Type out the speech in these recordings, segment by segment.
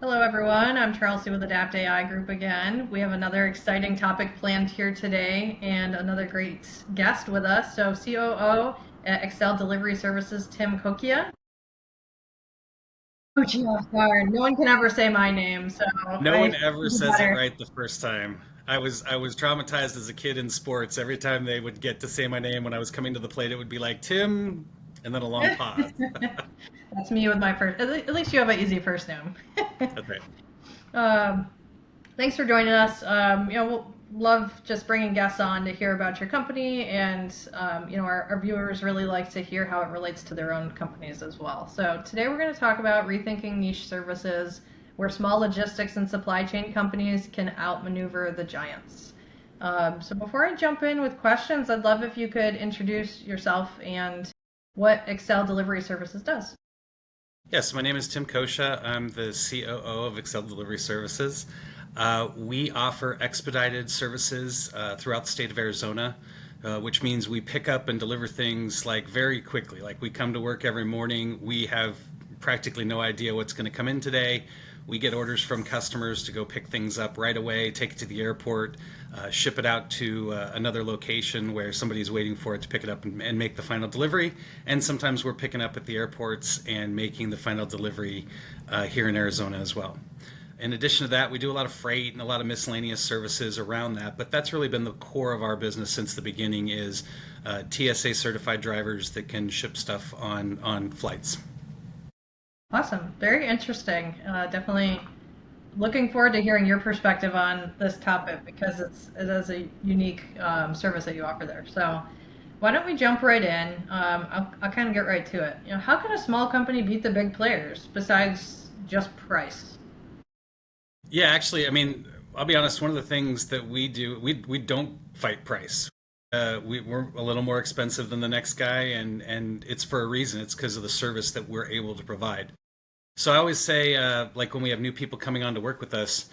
Hello, everyone. I'm Chelsea with Adapt AI Group again. We have another exciting topic planned here today and another great guest with us. So, COO at Excel Delivery Services, Tim Kokia. Kokia, sorry. No one can ever say my name, so No I one should ever do says it better. right the first time. I was traumatized as a kid in sports. Every time they would get to say my name when I was coming to the plate, it would be like Tim, and then a long pause. That's me with my first. At least you have an easy first name. That's right. um, Thanks for joining us. We'll love just bringing guests on to hear about your company, and our viewers really like to hear how it relates to their own companies as well. So today we're going to talk about rethinking niche services, where small logistics and supply chain companies can outmaneuver the giants. So before I jump in with questions, I'd love if you could introduce yourself and what Excel Delivery Services does. Yes, my name is Tim Kosha. I'm the COO of Excel Delivery Services. We offer expedited services throughout the state of Arizona, which means we pick up and deliver things like very quickly. Like we come to work every morning, we have practically no idea what's going to come in today. We get orders from customers to go pick things up right away, take it to the airport, ship it out to another location where somebody's waiting for it to pick it up and make the final delivery. And sometimes we're picking up at the airports and making the final delivery here in Arizona as well. In addition to that, we do a lot of freight and a lot of miscellaneous services around that, but that's really been the core of our business since the beginning is TSA certified drivers that can ship stuff on flights. Awesome. Very interesting. Definitely looking forward to hearing your perspective on this topic because it is a unique service that you offer there. So why don't we jump right in? I'll kind of get right to it. How can a small company beat the big players besides just price? Yeah, actually, I mean, I'll be honest, one of the things that we do, we don't fight price. We're a little more expensive than the next guy, and it's for a reason. It's because of the service that we're able to provide. So I always say, like when we have new people coming on to work with us,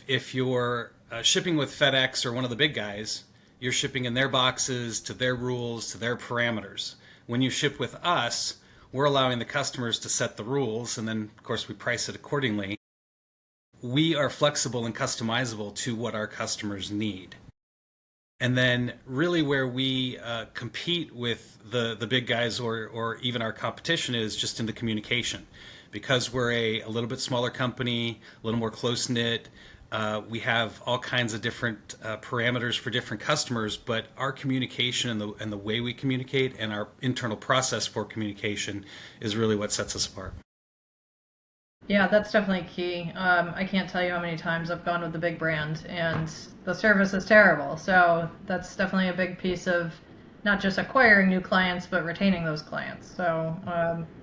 if you're shipping with FedEx or one of the big guys, you're shipping in their boxes to their rules, to their parameters. When you ship with us, we're allowing the customers to set the rules, and then, of course, we price it accordingly. We are flexible and customizable to what our customers need. And then, really, where we compete with the big guys or even our competition is just in the communication. Because we're a little bit smaller company, a little more close knit, we have all kinds of different parameters for different customers, but our communication and the way we communicate and our internal process for communication is really what sets us apart. Yeah, that's definitely key. I can't tell you how many times I've gone with the big brand and the service is terrible. So that's definitely a big piece of not just acquiring new clients, but retaining those clients. So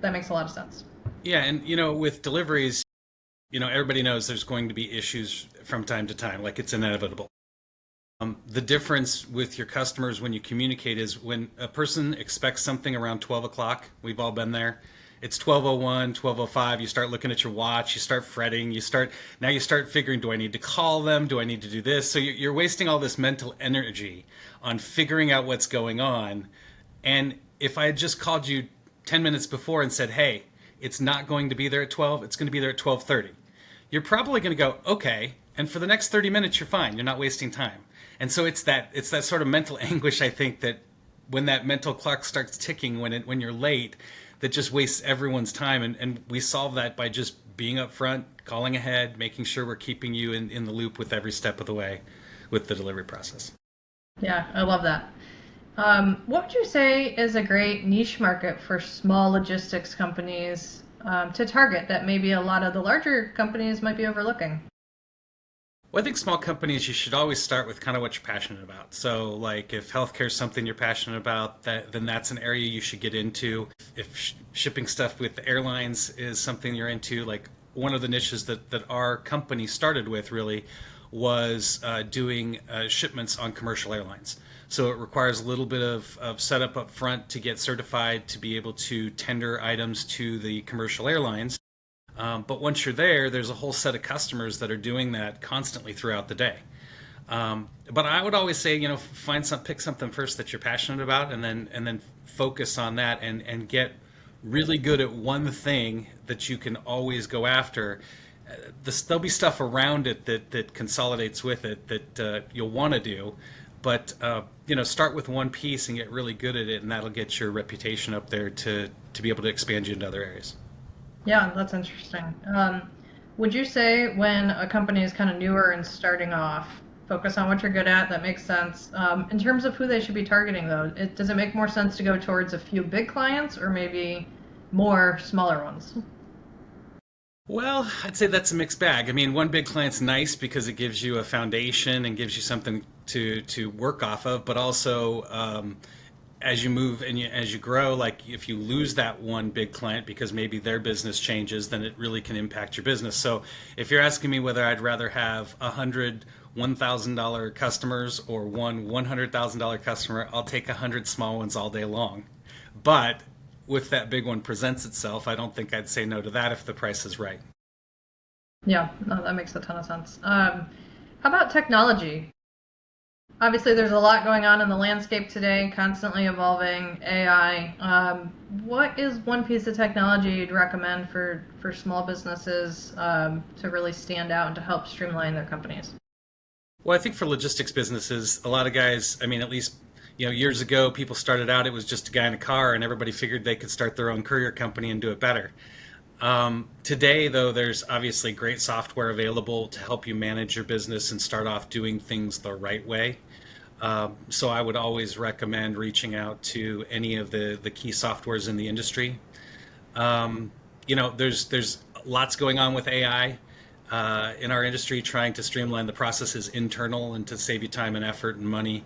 that makes a lot of sense. Yeah, and with deliveries, everybody knows there's going to be issues from time to time, like it's inevitable. The difference with your customers when you communicate is when a person expects something around 12 o'clock, we've all been there. It's 12:01, 12:05. You start looking at your watch, you start fretting, now you start figuring, do I need to call them? Do I need to do this? So you're wasting all this mental energy on figuring out what's going on. And if I had just called you 10 minutes before and said, hey, it's not going to be there at 12, it's going to be there at 12:30. You're probably going to go, okay. And for the next 30 minutes, you're fine. You're not wasting time. And so it's that sort of mental anguish, I think, that when that mental clock starts ticking when you're late, that just wastes everyone's time. And we solve that by just being upfront, calling ahead, making sure we're keeping you in the loop with every step of the way with the delivery process. Yeah, I love that. What would you say is a great niche market for small logistics companies to target that maybe a lot of the larger companies might be overlooking? Well, I think small companies, you should always start with kind of what you're passionate about. So, like, if healthcare is something you're passionate about, then that's an area you should get into. If shipping stuff with the airlines is something you're into, like one of the niches that our company started with really was doing shipments on commercial airlines. So it requires a little bit of setup up front to get certified to be able to tender items to the commercial airlines. But once you're there, there's a whole set of customers that are doing that constantly throughout the day. But I would always say, pick something first that you're passionate about, and then focus on that, and get really good at one thing that you can always go after. there'll be stuff around it that consolidates with it that you'll want to do, but start with one piece and get really good at it, and that'll get your reputation up there to be able to expand you into other areas. Yeah, that's interesting. Would you say when a company is kind of newer and starting off, focus on what you're good at? That makes sense. In terms of who they should be targeting, though, does it make more sense to go towards a few big clients or maybe more smaller ones? Well, I'd say that's a mixed bag. I mean, one big client's nice because it gives you a foundation and gives you something to work off of, but also as you move and as you grow, like if you lose that one big client because maybe their business changes, then it really can impact your business. So if you're asking me whether I'd rather have 100 $1,000 customers or one $100,000 customer, I'll take 100 small ones all day long. But if that big one presents itself, I don't think I'd say no to that if the price is right. Yeah, no, that makes a ton of sense. How about technology? Obviously, there's a lot going on in the landscape today, constantly evolving AI. What is one piece of technology you'd recommend for small businesses to really stand out and to help streamline their companies? Well, I think for logistics businesses, a lot of guys, I mean, at least years ago, people started out, it was just a guy in a car, and everybody figured they could start their own courier company and do it better. Today, though, there's obviously great software available to help you manage your business and start off doing things the right way. So I would always recommend reaching out to any of the key softwares in the industry. There's lots going on with AI in our industry, trying to streamline the processes internal and to save you time and effort and money.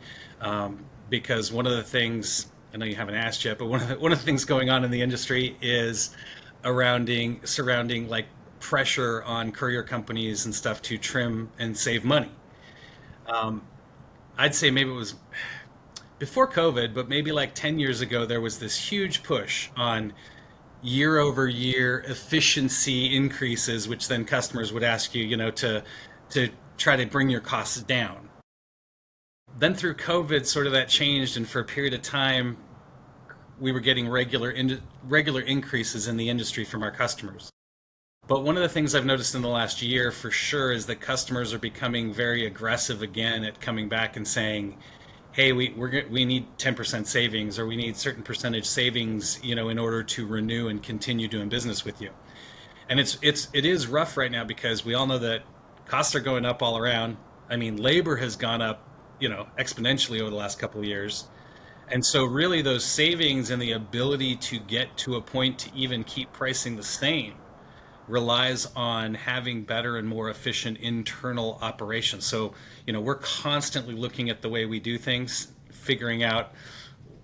Because one of the things I know you haven't asked yet, but one of the things going on in the industry is surrounding like pressure on courier companies and stuff to trim and save money. Um, I'd say maybe it was before COVID, but maybe like 10 years ago, there was this huge push on year over year efficiency increases, which then customers would ask you, to try to bring your costs down. Then through COVID, sort of that changed, and for a period of time, we were getting regular increases in the industry from our customers. But one of the things I've noticed in the last year for sure is that customers are becoming very aggressive again at coming back and saying, "Hey, we need 10% savings, or we need certain percentage savings, in order to renew and continue doing business with you." And it is rough right now because we all know that costs are going up all around. I mean, labor has gone up, exponentially over the last couple of years. And so really those savings and the ability to get to a point to even keep pricing the same relies on having better and more efficient internal operations. So, we're constantly looking at the way we do things, figuring out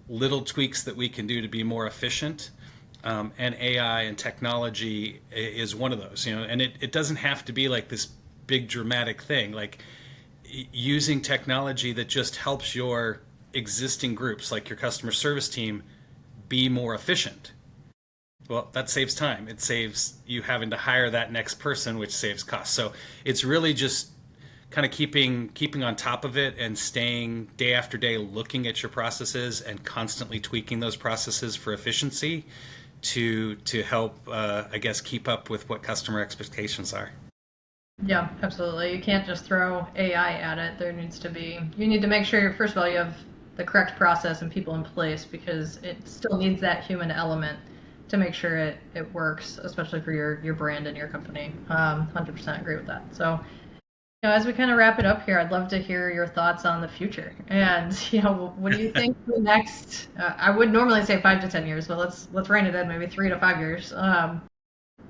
little tweaks that we can do to be more efficient. And AI and technology is one of those, and it doesn't have to be like this big dramatic thing, like using technology that just helps your existing groups, like your customer service team, be more efficient. Well, that saves time. It saves you having to hire that next person, which saves costs. So it's really just kind of keeping on top of it and staying day after day looking at your processes and constantly tweaking those processes for efficiency to help, I guess, keep up with what customer expectations are. Yeah, absolutely. You can't just throw AI at it. You need to make sure, first of all, you have the correct process and people in place because it still needs that human element to make sure it works, especially for your brand and your company. 100% agree with that. So, as we kind of wrap it up here, I'd love to hear your thoughts on the future. And, what do you think the next, I would normally say 5 to 10 years, but let's rein it in maybe 3 to 5 years.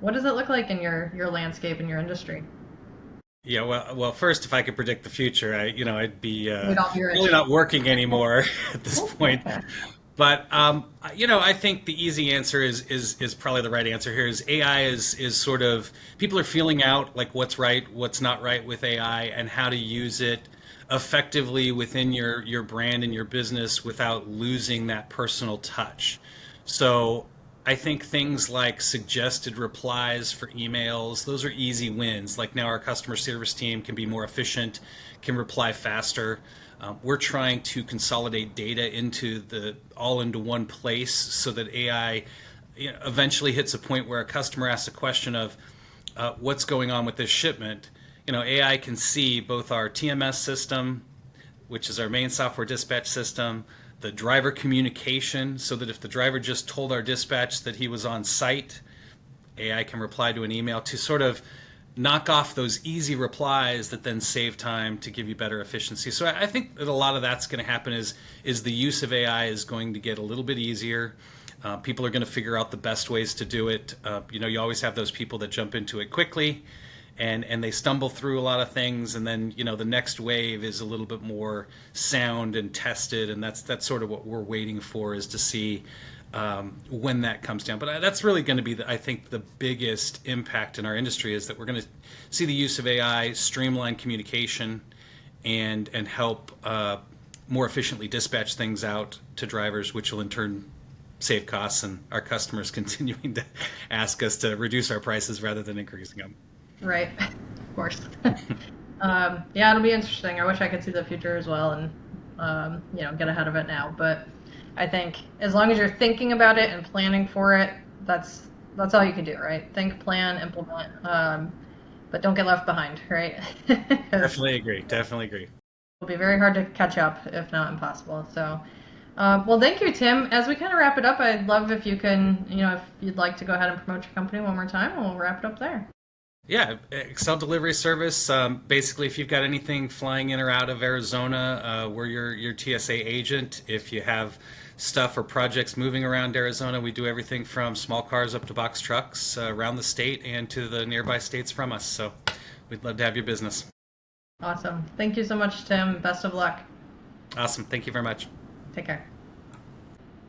What does it look like in your landscape and your industry? Yeah, well, first, if I could predict the future, I'd be We'd all be really rich. not working anymore at this point. But I think the easy answer is probably the right answer here. Is AI is sort of people are feeling out like what's right, what's not right with AI, and how to use it effectively within your brand and your business without losing that personal touch. So I think things like suggested replies for emails, those are easy wins. Like now our customer service team can be more efficient, can reply faster. We're trying to consolidate data into one place so that AI eventually hits a point where a customer asks a question of, what's going on with this shipment, AI can see both our TMS system, which is our main software dispatch system, the driver communication, so that if the driver just told our dispatch that he was on site, AI can reply to an email to sort of knock off those easy replies that then save time to give you better efficiency. So I think that a lot of that's going to happen is the use of AI is going to get a little bit easier. People are going to figure out the best ways to do it. You always have those people that jump into it quickly, and they stumble through a lot of things, and then the next wave is a little bit more sound and tested, and that's sort of what we're waiting for, is to see when that comes down. But that's really going to be, I think, the biggest impact in our industry, is that we're going to see the use of AI streamline communication and help more efficiently dispatch things out to drivers, which will in turn save costs, and our customers continuing to ask us to reduce our prices rather than increasing them. Right, of course. Yeah, it'll be interesting. I wish I could see the future as well, and get ahead of it now. But I think as long as you're thinking about it and planning for it, that's all you can do, right? Think, plan, implement, but don't get left behind, right? Definitely agree. Definitely agree. It'll be very hard to catch up, if not impossible. So, well, thank you, Tim. As we kind of wrap it up, I'd love if you can, if you'd like to go ahead and promote your company one more time, and we'll wrap it up there. Yeah, Excel Delivery Service. Basically, if you've got anything flying in or out of Arizona, we're your TSA agent. If you have stuff or projects moving around Arizona, we do everything from small cars up to box trucks around the state and to the nearby states from us. So we'd love to have your business. Awesome. Thank you so much, Tim. Best of luck. Awesome. Thank you very much. Take care.